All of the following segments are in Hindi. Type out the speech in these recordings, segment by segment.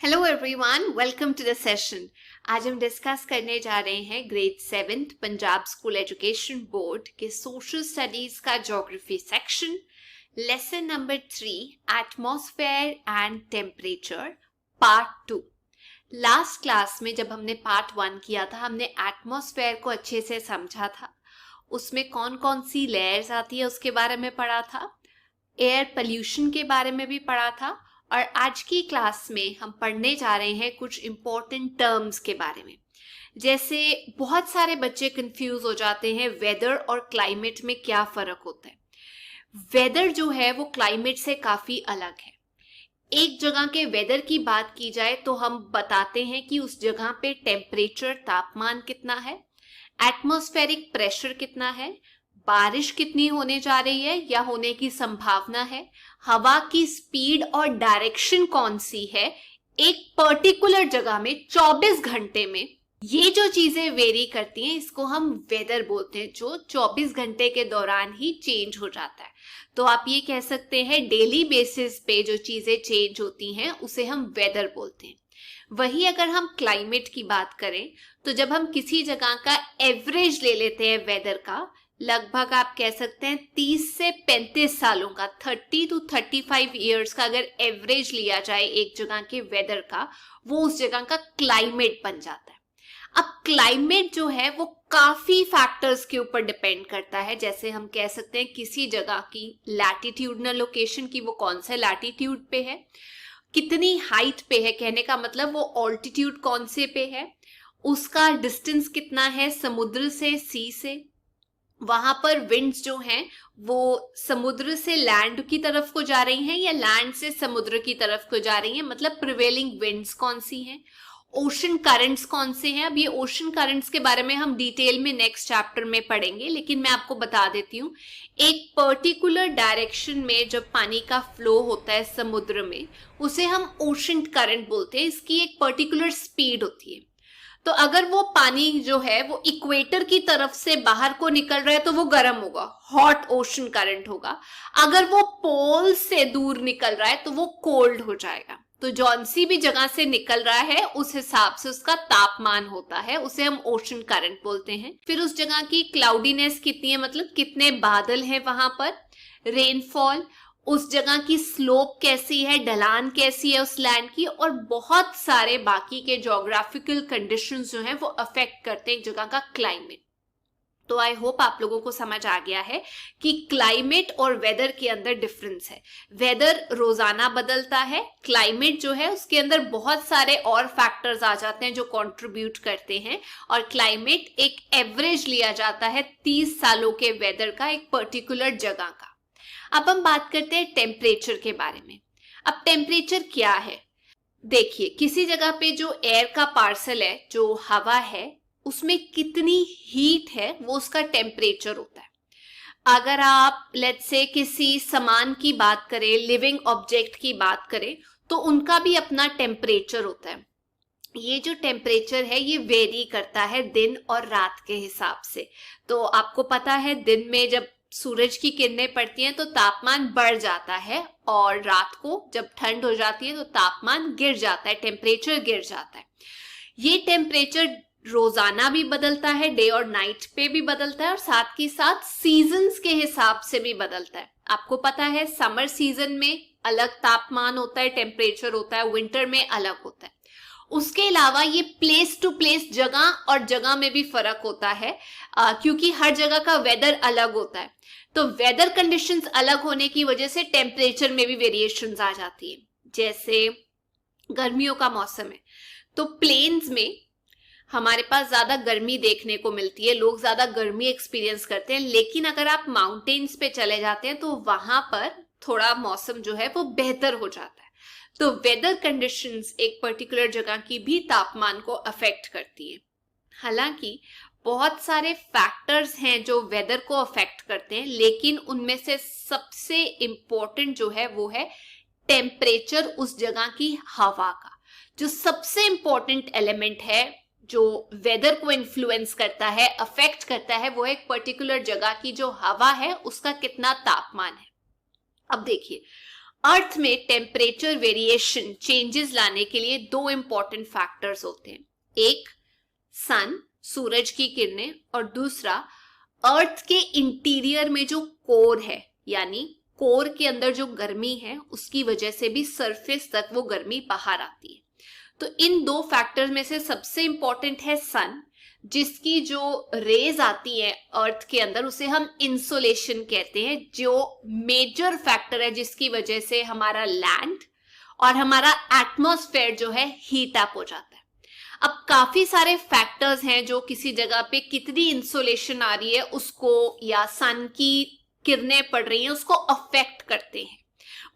Hello everyone, welcome to the session. आज हम डिस्कस करने जा रहे हैं grade 7 Punjab school education board के सोशल स्टडीज का geography section, lesson number 3 atmosphere and temperature part 2। Last class में जब हमने पार्ट 1 किया था, हमने एटमॉस्फेयर को अच्छे से समझा था। उसमें कौन कौन सी लेयर्स आती है उसके बारे में पढ़ा था, एयर पोल्यूशन के बारे में भी पढ़ा था। और आज की क्लास में हम पढ़ने जा रहे हैं कुछ इंपॉर्टेंट टर्म्स के बारे में। जैसे बहुत सारे बच्चे कंफ्यूज हो जाते हैं वेदर और क्लाइमेट में क्या फर्क होता है। वेदर जो है वो क्लाइमेट से काफी अलग है। एक जगह के वेदर की बात की जाए तो हम बताते हैं कि उस जगह पे टेम्परेचर, तापमान कितना है, एटमॉस्फेरिक प्रेशर कितना है, बारिश कितनी होने जा रही है या होने की संभावना है, हवा की स्पीड और डायरेक्शन कौन सी है एक पर्टिकुलर जगह में 24 घंटे में। ये जो चीजें वेरी करती हैं इसको हम वेदर बोलते हैं, जो 24 घंटे के दौरान ही चेंज हो जाता है। तो आप ये कह सकते हैं डेली बेसिस पे जो चीजें चेंज होती हैं उसे हम वेदर बोलते हैं। वही अगर हम क्लाइमेट की बात करें तो जब हम किसी जगह का एवरेज ले लेते हैं वेदर का, लगभग आप कह सकते हैं 30 से 35 सालों का, 30 to 35 ईयर्स का अगर एवरेज लिया जाए एक जगह के वेदर का, वो उस जगह का क्लाइमेट बन जाता है। अब क्लाइमेट जो है वो काफी फैक्टर्स के ऊपर डिपेंड करता है। जैसे हम कह सकते हैं किसी जगह की लैटिट्यूडनल लोकेशन की, वो कौन से लैटिट्यूड पे है, कितनी हाइट पे है, कहने का मतलब वो ऑल्टीट्यूड कौन से पे है, उसका डिस्टेंस कितना है समुद्र से, सी से, वहां पर विंड्स जो हैं वो समुद्र से लैंड की तरफ को जा रही हैं या लैंड से समुद्र की तरफ को जा रही हैं, मतलब प्रिवेलिंग विंड्स कौन सी हैं, ओशन करंट्स कौन से हैं। अब ये ओशन करंट्स के बारे में हम डिटेल में नेक्स्ट चैप्टर में पढ़ेंगे, लेकिन मैं आपको बता देती हूँ एक पर्टिकुलर डायरेक्शन में जब पानी का फ्लो होता है समुद्र में उसे हम ओशन करंट बोलते हैं। इसकी एक पर्टिकुलर स्पीड होती है। तो अगर वो पानी जो है वो इक्वेटर की तरफ से बाहर को निकल रहा है तो वो गर्म होगा, हॉट ओशन करंट होगा। अगर वो पोल से दूर निकल रहा है तो वो कोल्ड हो जाएगा। तो जौन सी भी जगह से निकल रहा है उस हिसाब से उसका तापमान होता है, उसे हम ओशन करंट बोलते हैं। फिर उस जगह की क्लाउडीनेस कितनी है, मतलब कितने बादल हैं वहां पर, रेनफॉल, उस जगह की स्लोप कैसी है, ढलान कैसी है उस लैंड की, और बहुत सारे बाकी के ज्योग्राफिकल कंडीशंस जो हैं वो अफेक्ट करते हैं एक जगह का क्लाइमेट। तो आई होप आप लोगों को समझ आ गया है कि क्लाइमेट और वेदर के अंदर डिफरेंस है। वेदर रोजाना बदलता है, क्लाइमेट जो है उसके अंदर बहुत सारे और फैक्टर्स आ जाते हैं जो कंट्रीब्यूट करते हैं, और क्लाइमेट एक एवरेज लिया जाता है 30 सालों के वेदर का एक पर्टिकुलर जगह का। अब हम बात करते हैं टेम्परेचर के बारे में। अब टेम्परेचर क्या है, देखिए किसी जगह पे जो एयर का पार्सल है, जो हवा है, उसमें कितनी हीट है वो उसका टेम्परेचर होता है। अगर आप लेट्स से किसी सामान की बात करें, लिविंग ऑब्जेक्ट की बात करें, तो उनका भी अपना टेम्परेचर होता है। ये जो टेम्परेचर है ये वेरी करता है दिन और रात के हिसाब से। तो आपको पता है दिन में जब सूरज की किरणें पड़ती हैं तो तापमान बढ़ जाता है, और रात को जब ठंड हो जाती है तो तापमान गिर जाता है, टेम्परेचर गिर जाता है। ये टेम्परेचर रोजाना भी बदलता है, डे और नाइट पे भी बदलता है, और साथ ही साथ सीजन्स के हिसाब से भी बदलता है। आपको पता है समर सीजन में अलग तापमान होता है, टेम्परेचर होता है, विंटर में अलग होता है। उसके अलावा ये प्लेस टू प्लेस, जगह और जगह में भी फर्क होता है, क्योंकि हर जगह का वेदर अलग होता है। तो वेदर कंडीशंस अलग होने की वजह से टेम्परेचर में भी वेरिएशंस आ जाती है। जैसे गर्मियों का मौसम है तो प्लेन्स में हमारे पास ज्यादा गर्मी देखने को मिलती है, लोग ज्यादा गर्मी एक्सपीरियंस करते हैं। लेकिन अगर आप माउंटेन्स पे चले जाते हैं तो वहां पर थोड़ा मौसम जो है वो बेहतर हो जाता है। तो वेदर कंडीशंस एक पर्टिकुलर जगह की भी तापमान को अफेक्ट करती है। हालांकि बहुत सारे फैक्टर्स हैं जो वेदर को अफेक्ट करते हैं, लेकिन उनमें से सबसे इंपॉर्टेंट जो है वो है टेम्परेचर उस जगह की हवा का। जो सबसे इंपॉर्टेंट एलिमेंट है जो वेदर को इन्फ्लुएंस करता है, अफेक्ट करता है, वो एक पर्टिकुलर जगह की जो हवा है उसका कितना तापमान है। अब देखिए अर्थ में टेम्परेचर वेरिएशन चेंजेस लाने के लिए दो इंपॉर्टेंट फैक्टर्स होते हैं, एक सन सूरज की किरणें और दूसरा अर्थ के इंटीरियर में जो कोर है, यानी कोर के अंदर जो गर्मी है उसकी वजह से भी सरफेस तक वो गर्मी बाहर आती है। तो इन दो फैक्टर्स में से सबसे इंपॉर्टेंट है सन, जिसकी जो रेज आती है अर्थ के अंदर उसे हम इंसोलेशन कहते हैं, जो मेजर फैक्टर है जिसकी वजह से हमारा लैंड और हमारा एटमॉस्फेयर जो है हीट अप हो जाता है। अब काफी सारे फैक्टर्स हैं जो किसी जगह पे कितनी इंसोलेशन आ रही है उसको, या सन की किरणें पड़ रही हैं उसको अफेक्ट करते हैं।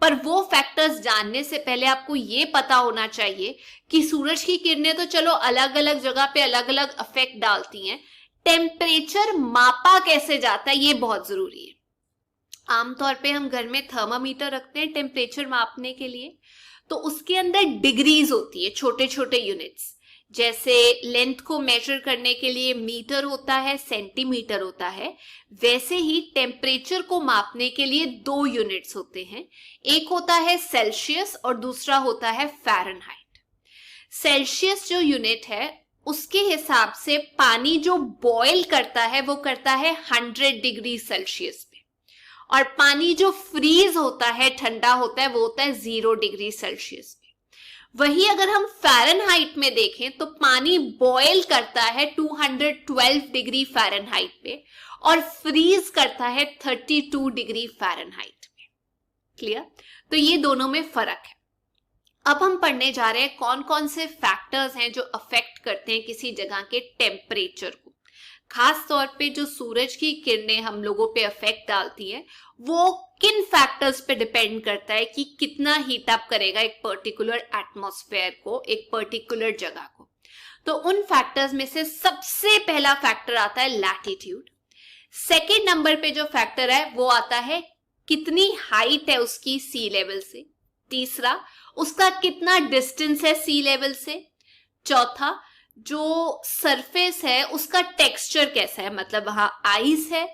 पर वो फैक्टर्स जानने से पहले आपको ये पता होना चाहिए कि सूरज की किरणें तो चलो अलग अलग जगह पे अलग अलग इफेक्ट डालती हैं, टेम्परेचर मापा कैसे जाता है ये बहुत जरूरी है। आमतौर पे हम घर में थर्मामीटर रखते हैं टेम्परेचर मापने के लिए, तो उसके अंदर डिग्रीज होती है, छोटे छोटे यूनिट्स। जैसे लेंथ को मेजर करने के लिए मीटर होता है, सेंटीमीटर होता है, वैसे ही टेम्परेचर को मापने के लिए दो यूनिट्स होते हैं, एक होता है सेल्सियस और दूसरा होता है फ़ारेनहाइट। सेल्सियस जो यूनिट है उसके हिसाब से पानी जो बॉयल करता है वो करता है 100 डिग्री सेल्सियस पे, और पानी जो फ्रीज होता है, ठंडा होता है, वो होता है 0 डिग्री सेल्सियस पे। वही अगर हम फ़ारेनहाइट में देखें तो पानी बॉयल करता है 212 डिग्री फ़ारेनहाइट पे और फ्रीज करता है 32 डिग्री फ़ारेनहाइट पे। क्लियर? तो ये दोनों में फर्क है। अब हम पढ़ने जा रहे हैं कौन कौन से फैक्टर्स हैं जो अफेक्ट करते हैं किसी जगह के टेम्परेचर को। खास तौर पे जो सूरज की किरणें हम लोगों पे अफेक्ट डालती है वो किन फैक्टर्स पे डिपेंड करता है कि कितना हीट अप करेगा एक पर्टिकुलर एटमॉस्फेयर को, एक पर्टिकुलर जगह को। तो उन फैक्टर्स में से सबसे पहला फैक्टर आता है लैटिट्यूड। सेकेंड नंबर पे जो फैक्टर है वो आता है कितनी हाइट है उसकी सी लेवल से। तीसरा, उसका कितना डिस्टेंस है सी लेवल से। चौथा, जो सरफेस है उसका टेक्सचर कैसा है, मतलब वहां आइस है,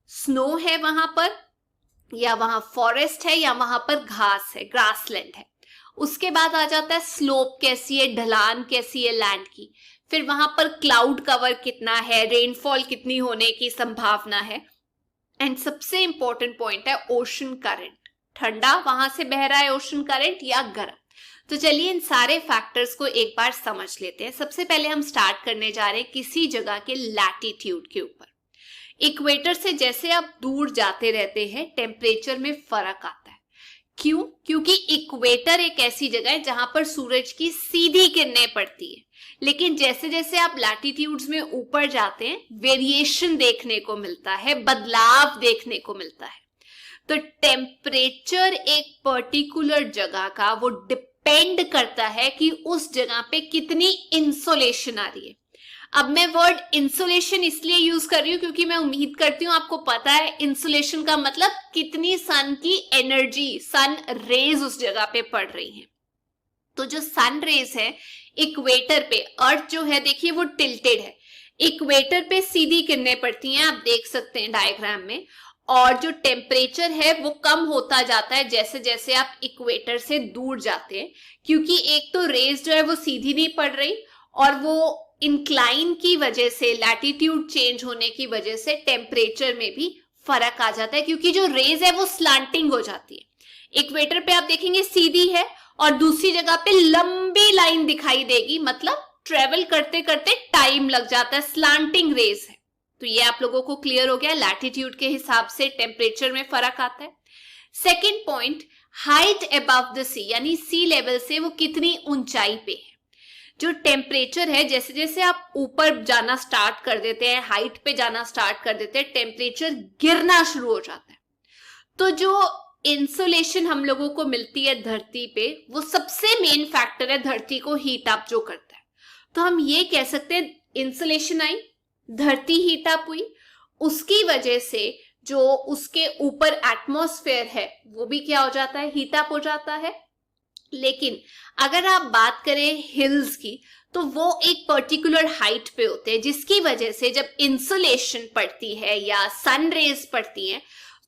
स्नो है वहां पर, या वहां फॉरेस्ट है, या वहां पर घास है, ग्रासलैंड है। उसके बाद आ जाता है स्लोप कैसी है, ढलान कैसी है लैंड की। फिर वहां पर क्लाउड कवर कितना है, रेनफॉल कितनी होने की संभावना है। एंड सबसे इंपॉर्टेंट पॉइंट है ओशन करंट, ठंडा वहां से बह रहा है ओशन करंट या गर्म। तो चलिए इन सारे फैक्टर्स को एक बार समझ लेते हैं। सबसे पहले हम स्टार्ट करने जा रहे हैं किसी जगह के लैटिट्यूड के ऊपर। इक्वेटर से जैसे आप दूर जाते रहते हैं टेम्परेचर में फर्क आता है। क्यों? क्योंकि इक्वेटर एक ऐसी जगह है जहां पर सूरज की सीधी किरणें पड़ती है, लेकिन जैसे जैसे आप लैटिट्यूड्स में ऊपर जाते हैं वेरिएशन देखने को मिलता है, बदलाव देखने को मिलता है। तो टेम्परेचर एक पर्टिकुलर जगह का वो डिपेंड करता है कि उस जगह पे कितनी इंसोलेशन आ रही है। अब मैं वर्ड इंसुलेशन इसलिए यूज कर रही हूं क्योंकि मैं उम्मीद करती हूं आपको पता है इंसुलेशन का मतलब कितनी सन की एनर्जी, सन रेज उस जगह पे पड़ रही हैं। तो जो सन रेज है इक्वेटर पे, अर्थ जो है देखिए वो टिल्टेड है, इक्वेटर पे सीधी किरणें पड़ती हैं, आप देख सकते हैं डायग्राम में। और जो टेम्परेचर है वो कम होता जाता है जैसे जैसे आप इक्वेटर से दूर जाते हैं, क्योंकि एक तो रेज जो है वो सीधी नहीं पड़ रही और वो इंक्लाइन की वजह से, लैटिट्यूड चेंज होने की वजह से टेम्परेचर में भी फर्क आ जाता है, क्योंकि जो रेज है वो स्लांटिंग हो जाती है। इक्वेटर पे आप देखेंगे सीधी है और दूसरी जगह पे लंबी लाइन दिखाई देगी, मतलब ट्रेवल करते करते टाइम लग जाता है, स्लांटिंग रेज है। तो ये आप लोगों को क्लियर हो गया, लैटिट्यूड के हिसाब से टेम्परेचर में फर्क आता है। Second point, height above the sea, यानी सी लेवल से वो कितनी ऊंचाई पे है। जो टेम्परेचर है जैसे जैसे आप ऊपर जाना स्टार्ट कर देते हैं, हाइट पे जाना स्टार्ट कर देते हैं, टेम्परेचर गिरना शुरू हो जाता है। तो जो इंसुलेशन हम लोगों को मिलती है धरती पे, वो सबसे मेन फैक्टर है धरती को हीट अप जो करता है। तो हम ये कह सकते हैं इंसुलेशन आई, धरती हीट अप हुई, उसकी वजह से जो उसके ऊपर एटमॉस्फेयर है वो भी क्या हो जाता है, हीट अप हो जाता है। लेकिन अगर आप बात करें हिल्स की, तो वो एक पर्टिकुलर हाइट पे होते हैं, जिसकी वजह से जब इंसुलेशन पड़ती है या सन रेज पड़ती हैं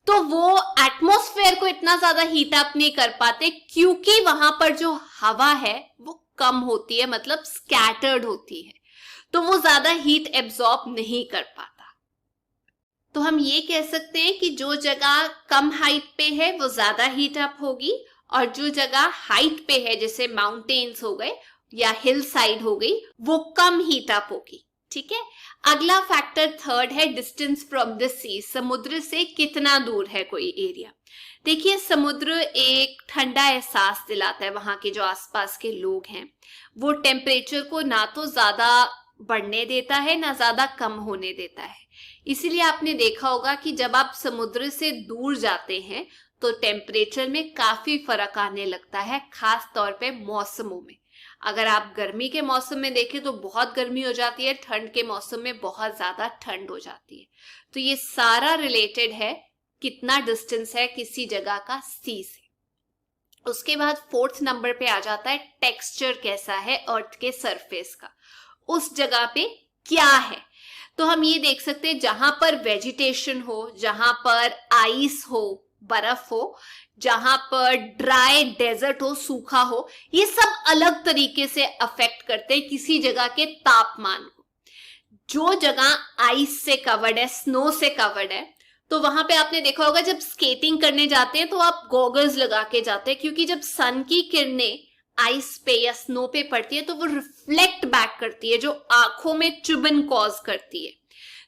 तो वो एटमॉस्फेयर को इतना ज्यादा हीट अप नहीं कर पाते क्योंकि वहां पर जो हवा है वो कम होती है, मतलब स्कैटर्ड होती है, तो वो ज्यादा हीट एब्जॉर्ब नहीं कर पाता। तो हम ये कह सकते हैं कि जो जगह कम हाइट पे है वो ज्यादा हीट अप होगी, और जो जगह हाइट पे है जैसे माउंटेन्स हो गए या हिल साइड हो गई वो कम हीट अप होगी। ठीक है, अगला फैक्टर थर्ड है डिस्टेंस फ्रॉम द सी, समुद्र से कितना दूर है कोई एरिया। देखिए, समुद्र एक ठंडा एहसास दिलाता है, वहां के जो आसपास के लोग हैं वो टेम्परेचर को ना तो ज्यादा बढ़ने देता है ना ज्यादा कम होने देता है। इसीलिए आपने देखा होगा कि जब आप समुद्र से दूर जाते हैं तो टेम्परेचर में काफी फर्क आने लगता है, खास तौर पे मौसमों में। अगर आप गर्मी के मौसम में देखें तो बहुत गर्मी हो जाती है, ठंड के मौसम में बहुत ज्यादा ठंड हो जाती है। तो ये सारा रिलेटेड है कितना डिस्टेंस है किसी जगह का सी से। उसके बाद फोर्थ नंबर पे आ जाता है टेक्सचर कैसा है अर्थ के सरफेस का, उस जगह पे क्या है। तो हम ये देख सकते हैं जहां पर वेजिटेशन हो, जहां पर आइस हो, बर्फ हो, जहां पर ड्राई डेजर्ट हो, सूखा हो, ये सब अलग तरीके से अफेक्ट करते हैं किसी जगह के तापमान को। जो जगह आइस से कवर्ड है, स्नो से कवर्ड है, तो वहां पे आपने देखा होगा जब स्केटिंग करने जाते हैं तो आप गॉगल्स लगा के जाते हैं, क्योंकि जब सन की किरणें आइस पे या स्नो पे पड़ती है तो वो रिफ्लेक्ट बैक करती है, जो आंखों में चुभन कॉज करती है।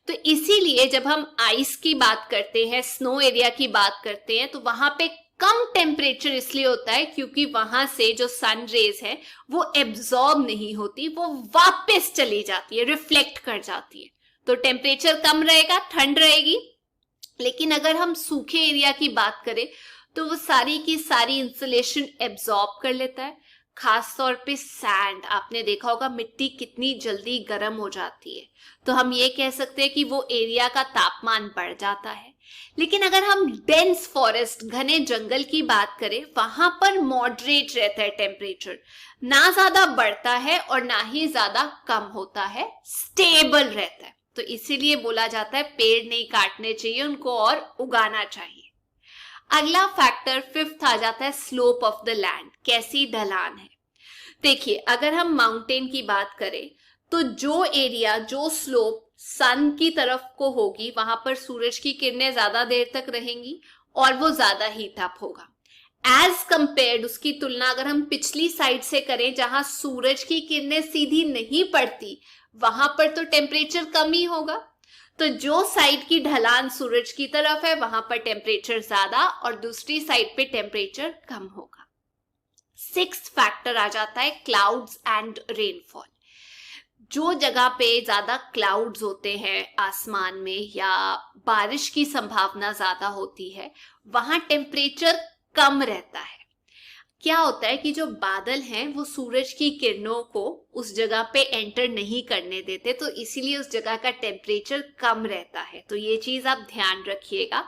तो इसीलिए जब हम आइस की बात करते हैं, स्नो एरिया की बात करते हैं, तो वहां पे कम टेम्परेचर इसलिए होता है क्योंकि वहां से जो सन रेज है वो एब्जॉर्ब नहीं होती, वो वापस चली जाती है, रिफ्लेक्ट कर जाती है। तो टेम्परेचर कम रहेगा, ठंड रहेगी। लेकिन अगर हम सूखे एरिया की बात करें तो वो सारी की सारी इंसुलेशन एब्जॉर्ब कर लेता है। खास तौर पे सैंड, आपने देखा होगा मिट्टी कितनी जल्दी गर्म हो जाती है, तो हम ये कह सकते हैं कि वो एरिया का तापमान बढ़ जाता है। लेकिन अगर हम डेंस फॉरेस्ट, घने जंगल की बात करें, वहां पर मॉडरेट रहता है टेम्परेचर, ना ज्यादा बढ़ता है और ना ही ज्यादा कम होता है, स्टेबल रहता है। तो इसीलिए बोला जाता है पेड़ नहीं काटने चाहिए, उनको और उगाना चाहिए। अगला फैक्टर फिफ्थ आ जाता है स्लोप ऑफ द लैंड, कैसी ढलान है। देखिए, अगर हम माउंटेन की बात करें तो जो एरिया, जो स्लोप सन की तरफ को होगी वहां पर सूरज की किरणें ज्यादा देर तक रहेंगी और वो ज्यादा हीट अप होगा। एज कंपेयर्ड, उसकी तुलना अगर हम पिछली साइड से करें जहां सूरज की किरणें सीधी नहीं पड़ती, वहां पर तो टेम्परेचर कम ही होगा। तो जो साइड की ढलान सूरज की तरफ है वहां पर टेम्परेचर ज्यादा और दूसरी साइड पे टेम्परेचर कम होगा। सिक्स्थ फैक्टर आ जाता है क्लाउड्स एंड रेनफॉल। जो जगह पे ज्यादा क्लाउड्स होते हैं आसमान में या बारिश की संभावना ज्यादा होती है, वहां टेम्परेचर कम रहता है। क्या होता है कि जो बादल हैं वो सूरज की किरणों को उस जगह पे एंटर नहीं करने देते, तो इसीलिए उस जगह का टेम्परेचर कम रहता है। तो ये चीज आप ध्यान रखिएगा।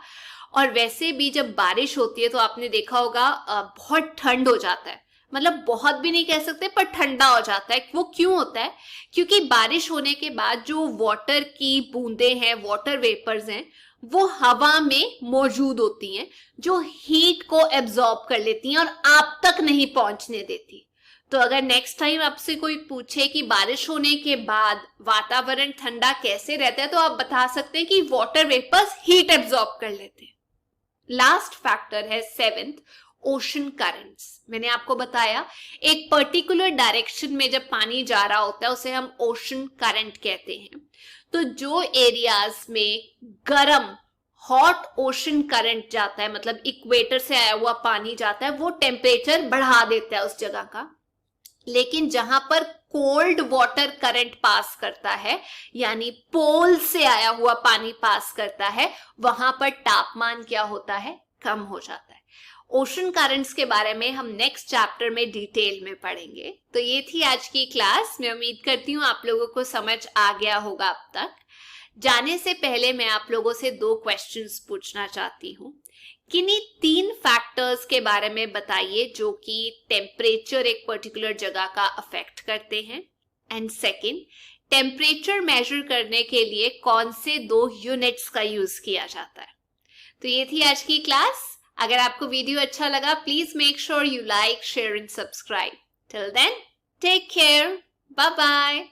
और वैसे भी जब बारिश होती है तो आपने देखा होगा बहुत ठंड हो जाता है, मतलब बहुत भी नहीं कह सकते पर ठंडा हो जाता है। वो क्यों होता है? क्योंकि बारिश होने के बाद जो वाटर की बूंदें हैं, वाटर वेपर्स हैं, वो हवा में मौजूद होती हैं, जो हीट को एब्जॉर्ब कर लेती हैं और आप तक नहीं पहुंचने देती। तो अगर नेक्स्ट टाइम आपसे कोई पूछे कि बारिश होने के बाद वातावरण ठंडा कैसे रहता है, तो आप बता सकते हैं कि वाटर वेपर्स हीट एब्जॉर्ब कर लेते हैं। लास्ट फैक्टर है सेवेंथ, ओशन करंट्स। मैंने आपको बताया एक पर्टिकुलर डायरेक्शन में जब पानी जा रहा होता है उसे हम ओशन करंट कहते हैं। तो जो एरियाज में गर्म हॉट ओशन करंट जाता है, मतलब इक्वेटर से आया हुआ पानी जाता है, वो टेम्परेचर बढ़ा देता है उस जगह का। लेकिन जहां पर कोल्ड वाटर करंट पास करता है, यानी पोल से आया हुआ पानी पास करता है, वहां पर तापमान क्या होता है? कम हो जाता है। ओशन करंट्स के बारे में हम नेक्स्ट चैप्टर में डिटेल में पढ़ेंगे। तो ये थी आज की क्लास। मैं उम्मीद करती हूँ आप लोगों को समझ आ गया होगा अब तक। जाने से पहले मैं आप लोगों से 2 क्वेश्चंस पूछना चाहती हूँ। किन्हीं 3 फैक्टर्स के बारे में बताइए जो कि टेम्परेचर एक पर्टिकुलर जगह का अफेक्ट करते हैं। एंड सेकेंड, टेम्परेचर मेजर करने के लिए कौन से 2 यूनिट्स का यूज किया जाता है? तो ये थी आज की क्लास. अगर आपको वीडियो अच्छा लगा, please make sure you like, share and subscribe. Till then, take care. Bye bye.